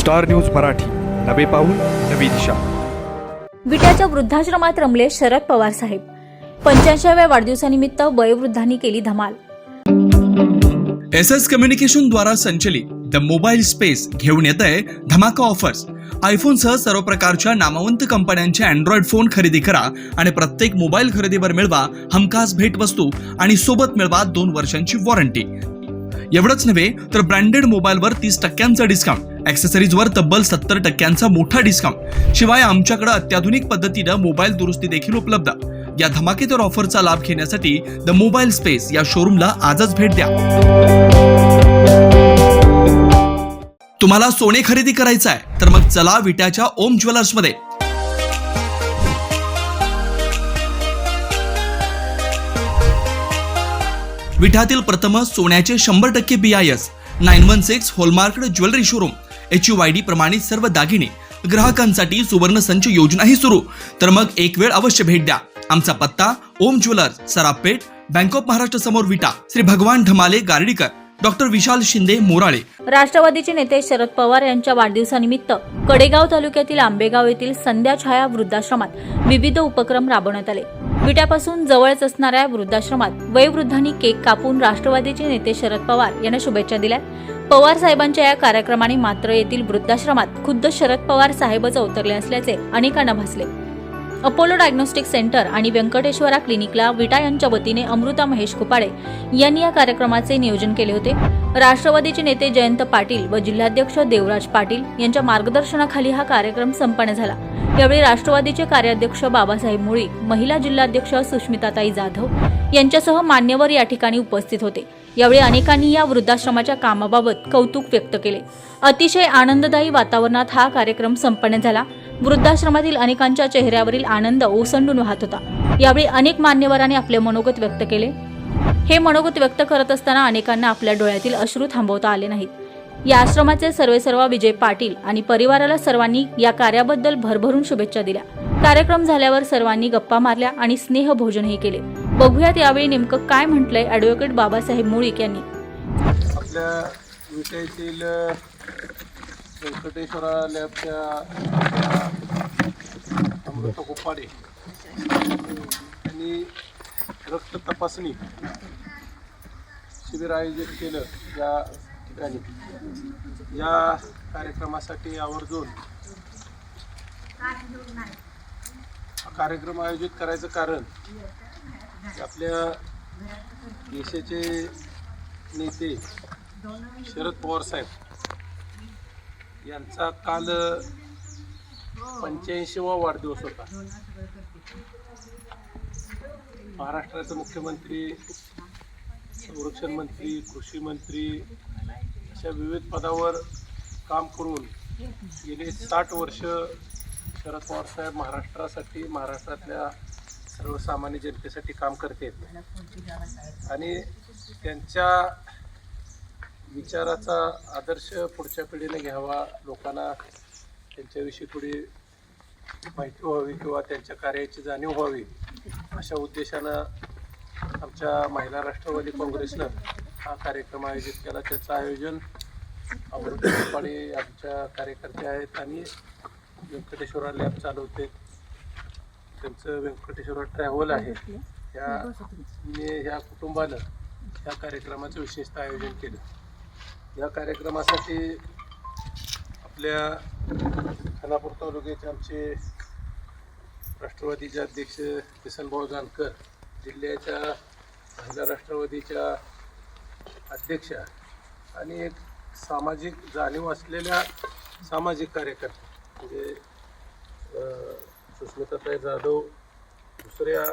Star news Marathi, नवे पाऊल नवी दिशा. विट्याच्या वृद्धाश्रमात रमले शरद पवार साहेब. 85व्या वाढदिवसानिमित्त वयोवृद्धांनी केली धमाल. SS कम्युनिकेशन द्वारा संचलित द मोबाईल स्पेस घेऊन येत आहे धमाका ऑफर्स. आयफोनसह सर्व प्रकारच्या नामवंत कंपन्यांचे अँड्रॉइड फोन खरेदी करा आणि प्रत्येक मोबाईल खरेदीवर मिळवा हमखास भेटवस्तू आणि सोबत मिळवा 2 वर्षांची वॉरंटी. एवढंच नव्हे तर ब्रँडेड मोबाईलवर 30% डिस्काउंट, ॲक्सेसरीजवर तब्बल 70% मोठा डिस्काउंट. शिवाय आमच्याकडे अत्याधुनिक पद्धतीनं मोबाईल दुरुस्ती देखील उपलब्ध. या धमाकेदार ऑफरचा लाभ घेण्यासाठी द मोबाईल स्पेस या शोरूमला आजच भेट द्या. तुम्हाला सोने खरेदी करायचं आहे तर मग चला विट्याच्या ओम ज्वेलर्स मध्ये. विट्यातील प्रथम सोन्याचे 100% BIS 916 hallmark jewellery showroom. HUID प्रमाणित सर्व दागिने. ग्राहकांसाठी सुवर्ण संच योजनाही सुरू. तर मग एक वेळ अवश्य भेट द्या. आमचा पत्ता ओम ज्वेलर्स, सरापेट, बँक ऑफ महाराष्ट्र समोर विटा. श्री भगवान ढमाले गार्डीकर, डॉक्टर विशाल शिंदे मोराळे. राष्ट्रवादीचे नेते शरद पवार यांच्या वाढदिवसानिमित्त कडेगाव तालुक्यातील आंबेगाव येथील संध्या छाया वृद्धाश्रमात विविध उपक्रम राबवण्यात आले. विट्यापासून जवळच असणाऱ्या वृद्धाश्रमात वयोवृद्धांनी केक कापून राष्ट्रवादीचे नेते शरद पवार यांना शुभेच्छा दिल्या. पवार साहेबांच्या या कार्यक्रमाने मात्र येथील वृद्धाश्रमात खुद्द शरद पवार साहेबच अवतरले असल्याचे अनेकांना भासले. अपोलो डायग्नोस्टिक सेंटर आणि व्यंकटेश्वरा क्लिनिकला विटा यांच्या वतीने अमृता महेश कुपाडे यांनी या कार्यक्रमाचे नियोजन केले होते. राष्ट्रवादीचे नेते जयंत पाटील व जिल्हाध्यक्ष देवराज पाटील यांच्या मार्गदर्शनाखाली हा कार्यक्रम संपन्न झाला. यावेळी राष्ट्रवादीचे कार्याध्यक्ष बाबासाहेब मुळीक, महिला जिल्हाध्यक्ष सुष्मिताताई जाधव यांच्यासह मान्यवर या ठिकाणी उपस्थित होते. यावेळी अनेकांनी या वृद्धाश्रमाच्या कामाबाबत कौतुक व्यक्त केले. अतिशय आनंददायी वातावरणात हा कार्यक्रम संपन्न झाला. वृद्धाश्रमातील अनेकांच्या चेहऱ्यावरील आनंद ओसंडून वाहत होता. यावेळी अनेक मान्यवरांनी आपले मनोगत व्यक्त केले. हे मनोगत व्यक्त करत असताना अनेकांना आपल्या डोळ्यातील अश्रू थांबवता आले नाहीत. या आश्रमाचे सर्वेसर्वा विजय पाटील आणि परिवाराला सर्वांनी या कार्याबद्दल भरभरून शुभेच्छा दिल्या. कार्यक्रम झाल्यावर सर्वांनी गप्पा मारल्या आणि स्नेहभोजनही केले. बघूयात यावेळी नेमकं काय म्हटलंय ॲडव्होकेट बाबासाहेब मुळीक यांनी. आपल्या विट्यातील व्यंकटेश्वरा लॅबच्या अमृता कुपाडे यांनी रक्त तपासणी शिबिर आयोजित केलं. या ठिकाणी या कार्यक्रमासाठी आवर्जून हा कार्यक्रम आयोजित करायचं कारण आपल्या देशाचे नेते शरद पवार साहेब यांचा काल 85वा वाढदिवस होता. महाराष्ट्राचे मुख्यमंत्री, संरक्षण मंत्री, कृषी मंत्री अशा विविध पदावर काम करून गेले 60 वर्ष शरद पवार साहेब महाराष्ट्रासाठी, महाराष्ट्रातल्या सर्वसामान्य जनतेसाठी काम करतात आणि त्यांच्या विचाराचा आदर्श पुढच्या पिढीने घ्यावा, लोकांना त्यांच्याविषयी थोडी माहिती व्हावी किंवा त्यांच्या कार्याची जाणीव व्हावी अशा उद्देशानं आमच्या महिला राष्ट्रवादी काँग्रेसनं हा कार्यक्रम आयोजित केला. त्याचं आयोजन अमृता कुपाडे आमच्या कार्यकर्ते आहेत आणि व्यंकटेश्वरा लॅब चालवते. त्यांचं व्यंकटेश्वरा ट्रॅव्हल आहे. ह्या कुटुंबानं या कार्यक्रमाचं विशेषतः आयोजन केलं. या कार्यक्रमासाठी आपल्या खानापूर तालुक्याचे आमचे राष्ट्रवादीचे अध्यक्ष किसनभाऊ जानकर, जिल्ह्याच्या महिला राष्ट्रवादीच्या अध्यक्षा आणि एक सामाजिक जाणीव असलेल्या सामाजिक कार्यकर्ते म्हणजे सुष्मिताताई जाधव, दुसऱ्या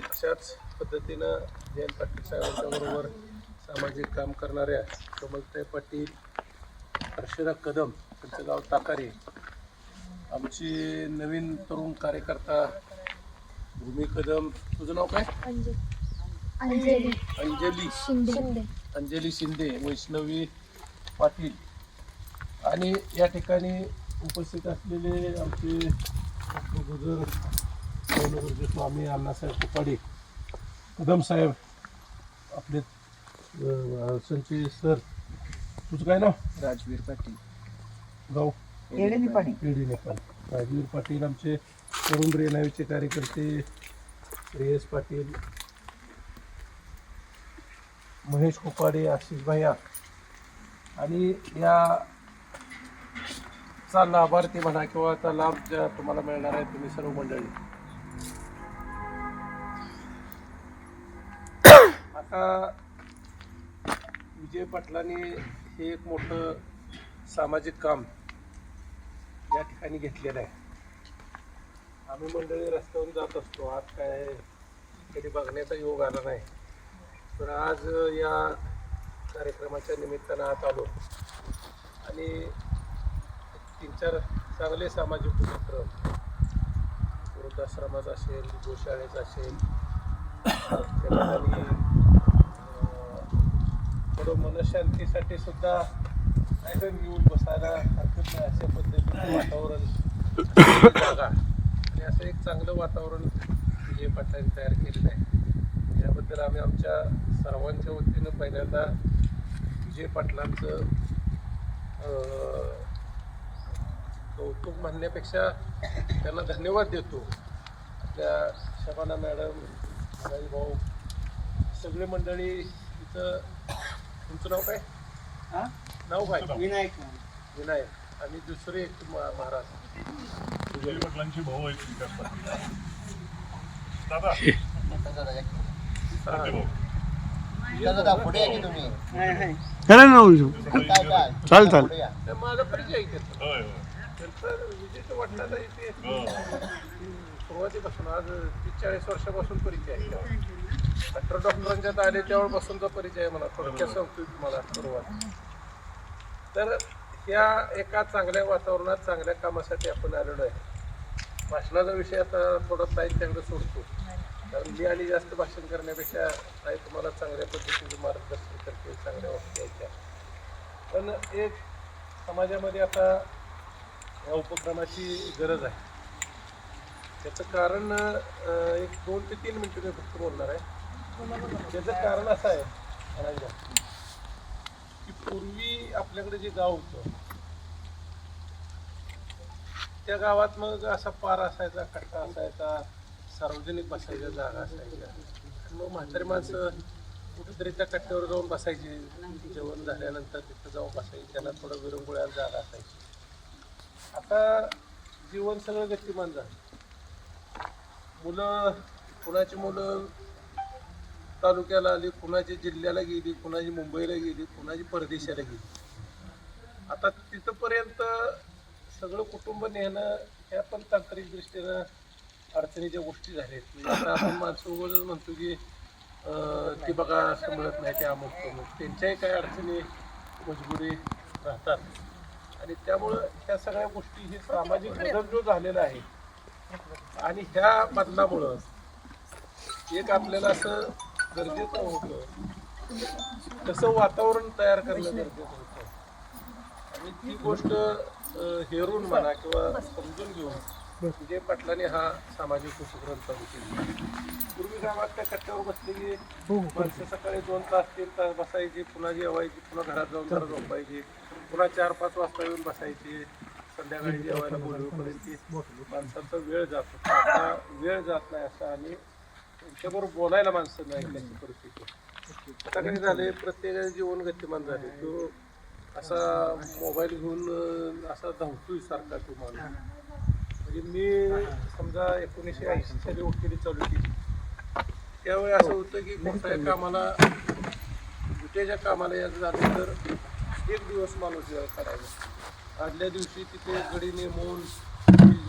अशाच पद्धतीनं जयंत पाटील साहेबांच्याबरोबर सामाजिक काम करणाऱ्या कमलताई पाटील, हर्षदा कदम, त्यांचं गाव ताकारी, आमची नवीन तरुण कार्यकर्ता भूमी कदम, तुझं नाव काय? अंजली शिंदे, वैष्णवी पाटील आणि या ठिकाणी उपस्थित असलेले आमचे गुजर स्वामी अण्णासाहेब कुपाडे, कदम साहेब, आपले संजय सर, तुझं काय नाव? राजवीर पाटील, गाव येडेनी पाणी पेढी नेपाळ. राजवीर पाटील आमचे तरुण रेनावीचे कार्यकर्ते, श्रेयस पाटील, महेश कोपाडे, आशिष भैया आणि याचा लाभार्थी म्हणा किंवा याचा लाभ ज्या तुम्हाला मिळणार आहे तुम्ही सर्व मंडळी. आता विजय पाटलांनी हे एक मोठं सामाजिक काम या ठिकाणी घेतलेलं आहे. आम्ही मंडळी रस्त्यावरून जात असतो, आज काय कधी बघण्याचा योग आला नाही, पण आज या कार्यक्रमाच्या निमित्तानं आत आलो आणि 3-4 चांगले सामाजिक उपक्रम, वृद्धाश्रमाचा असेल, गोशाळेचा असेल, त्या ठिकाणी थोडं मनशांतीसाठी सुद्धा नाही येऊन बसायला हरकत नाही अशा पद्धतीचं वातावरण, जागा आणि असं एक चांगलं वातावरण विजय पाटलांनी तयार केलेलं आहे. याबद्दल आम्ही आमच्या सर्वांच्या वतीनं पहिल्यांदा विजय पाटलांचं कौतुक म्हणण्यापेक्षा त्यांना धन्यवाद देतो. आपल्या शबाना मॅडम, भाई भाऊ, सगळे मंडळी इथं. तुमचं नाव काय? नाव काय? विनायक विनायक. आणि दुसरे एक महाराज विजय पाटलांचे भाऊ आहेत विकास पाटील. दादा पुढे आहे की तुम्ही चाल चाल तर माझा परिचय घेतला होय होय त्यांचा विजयचं वाटणारा इथे सुरुवातीपासून आज 30-40 वर्षापासून परिचय आहे. डॉक्टरांच्यात आले तेव्हापासूनचा परिचय आहे मला. थोडक्यात सांगतो तुम्हाला सुरुवात. तर ह्या एका चांगल्या वातावरणात चांगल्या कामासाठी आपण आलेलो आहे. भाषणाचा विषय आता थोडा ताई त्याकडे सोडतो, कारण मी आणि जास्त भाषण करण्यापेक्षा ताई तुम्हाला चांगल्या पद्धतीचं मार्गदर्शन करते, चांगल्या वाक्य यायच्या. पण एक समाजामध्ये आता या उपक्रमाची गरज आहे. त्याचं कारण एक 2 ते 3 मिनिटं मी फक्त बोलणार आहे. त्याचं कारण असं आहे म्हणायला की पूर्वी आपल्याकडे जे गाव होतं त्या गावात मग असा पार असायचा, कट्टा असायचा, सार्वजनिक बसायच्या जागा असायच्या. मग म्हातारी माणसं कुठेतरी त्या कट्ट्यावर जाऊन बसायची, जेवण झाल्यानंतर तिथं जाऊन बसायची, त्यांना थोडं विरंगुळ्यात जागा असायची. आता जीवन सगळं गतिमान झालं. मुलं, कुणाची मुलं तालुक्याला आली, कुणाची जिल्ह्याला गेली, कुणाची मुंबईला गेली, कुणाची परदेशाला गेली. आता तिथंपर्यंत सगळं कुटुंब नेणं ह्या पण तांत्रिक दृष्टीनं अडचणीच्या गोष्टी झाल्या आहेत. म्हणजे आता आपण माणसं उगाच म्हणतो की ती बघा असं मिळत नाही, ते अमुक तमुक, त्यांच्याही काही अडचणी मजबुरी राहतात. आणि त्यामुळं ह्या सगळ्या गोष्टी, हे सामाजिक बदल जो झालेला आहे आणि ह्या बदलामुळं एक आपल्याला असं गरजेचं होतं, तसं वातावरण तयार करणं गरजेचं होतं. आणि ती गोष्ट हेरून म्हणा किंवा समजून घेऊन विजय पाटलांनी हा सामाजिक उपक्रम चालू केला. पूर्वी गावात त्या कट्ट्यावर बसले की माणसं सकाळी 2 तास 3 तास बसायची, पुन्हा जेवायची, पुन्हा घरात जाऊन जरा झोपायची, पुन्हा 4-5 वाजता येऊन बसायची, संध्याकाळी जेवायला बोलवेपर्यंत माणसांचा वेळ जात होता. आता वेळ जात नाही असं, आणि त्यांच्याबरोबर बोलायला माणसं नाही त्याची परिस्थिती. आता काही झाले, प्रत्येकाचे जीवन गतिमान झाले. तो असा मोबाईल घेऊन असा धावतोय सारखा तो माणूस. म्हणजे मी समजा 1980 साली वकिली चालू केली, त्यावेळी असं होतं की कोणत्याही कामाला, गुट्याच्या कामाला यायचं झालं तर 1 दिवस माणूस वेळ काढायचा. आदल्या दिवशी तिथे गडी नेमून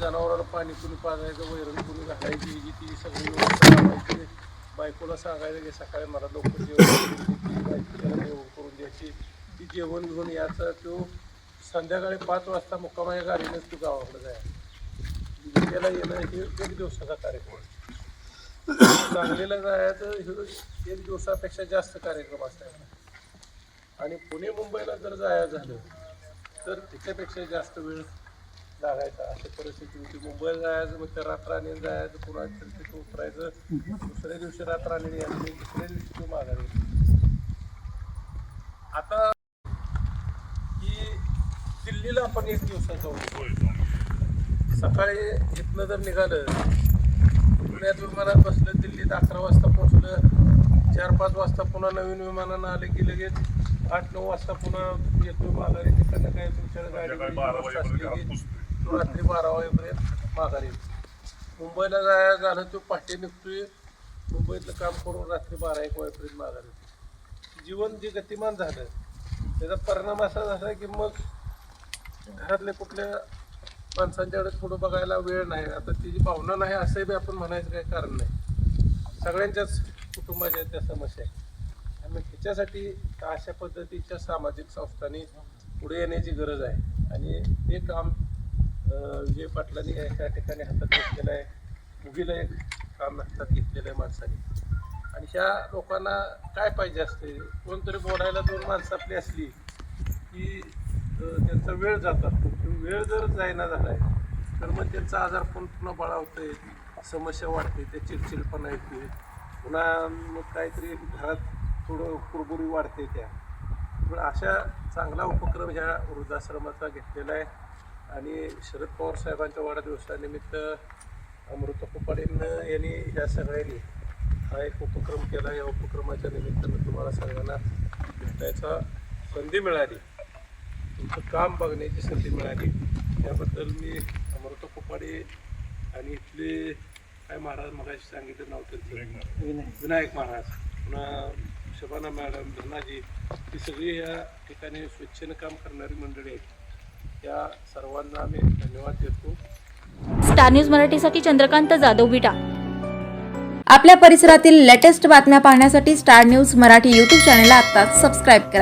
जनावराला पाणी कुणी पाजायचं, वैरण कुणी घालायची, ही ती सगळी व्यवस्था लावायची. बायकोला सांगायचं की सकाळी मला लवकर जेवण बायकोला जेवण करून द्यायची. ती जेवण घेऊन यायचं, तो संध्याकाळी 5 वाजता मुक्कामाच्या गाडीनेच तो गावाकडे जायचा. त्याला येणं हे 1 दिवसाचा कार्यक्रम. सांगलीला जायचं हे 1 दिवसापेक्षा जास्त कार्यक्रम असायचा. आणि पुणे मुंबईला जर जायचं झालं तर त्याच्यापेक्षा जास्त वेळ लागायचा. अशी परिस्थिती होती. मुंबईला जायचं, मग त्या रात्राने जायचं, पुन्हा तिथं उतरायचं, दुसऱ्या दिवशी रात्राने यायचं, दुसऱ्या दिवशी तो माघारी. आता ही दिल्लीला आपण एक दिवसात जाऊ. होय, जाऊन. सकाळी इथनं जर निघालं, पुण्यात विमानात बसलं, दिल्लीत 11 वाजता पोहोचलं, 4-5 वाजता पुन्हा नवीन विमानानं आले की लगेच 8-9 वाजता पुन्हा येतो माघारी. तिकडनं काय तुमच्या संध्याकाळी 12 गाडी वाजेपर्यंत असली घरात की पोचतोय. रात्री 12 वाजेपर्यंत माघारी. मुंबईला जायला झालं तो पहाटे निघतोय, मुंबईतलं काम करून रात्री 12-1 वाजेपर्यंत माघारी. जीवन जे गतिमान झालं त्याचा परिणाम असा झाला की मग घरातले कुठल्या माणसांच्याकडे थोडं बघायला वेळ नाही. आता तिची भावना नाही असंही बी आपण म्हणायचं काही कारण नाही. सगळ्यांच्याच कुटुंबाच्या त्या समस्या आहे आणि ह्याच्यासाठी अशा पद्धतीच्या सामाजिक संस्थांनी पुढे येण्याची गरज आहे आणि ते काम विजय पाटलांनी या ठिकाणी हातात घेतलेलं आहे. मुगीला एक काम हातात घेतलेलं आहे माणसाने. आणि ह्या लोकांना काय पाहिजे असते, कोणतरी बोलायला 2 माणसं आपली असली की त्यांचा वेळ जातात. वेळ जर जायना झाला आहे तर मग त्यांचा आजार पुन्हा बळावतोय, समस्या वाढते, ते चिडचिडपणा येते, पुन्हा मग काहीतरी घरात थोडं कुरबुरी वाढते. पण अशा चांगला उपक्रम ह्या वृद्धाश्रमाचा घेतलेला आहे आणि शरद पवार साहेबांच्या वाढदिवसानिमित्त अमृता खोपाडेंनं यांनी ह्या सगळ्यांनी हा एक उपक्रम केला. या उपक्रमाच्या निमित्तानं तुम्हाला सगळ्यांना भेटायचा संधी मिळाली, तुमचं काम बघण्याची संधी मिळाली. त्याबद्दल मी अमृता खोपाडे आणि इथले काय महाराज मगाशी सांगितलं नाव त्यांचं विनायक महाराज, पुन्हा शबाना मॅडम, धनाजी, ही सगळी या ठिकाणी स्वच्छेनं काम करणारी मंडळी आहेत. त्या सर्वांना आम्ही धन्यवाद देतो. स्टार न्यूज मराठीसाठी चंद्रकांत जाधव, विटा. आपल्या परिसरातील लेटेस्ट बातम्या पाहण्यासाठी स्टार न्यूज मराठी यूट्यूब चॅनलला आत्ताच सबस्क्राईब करा.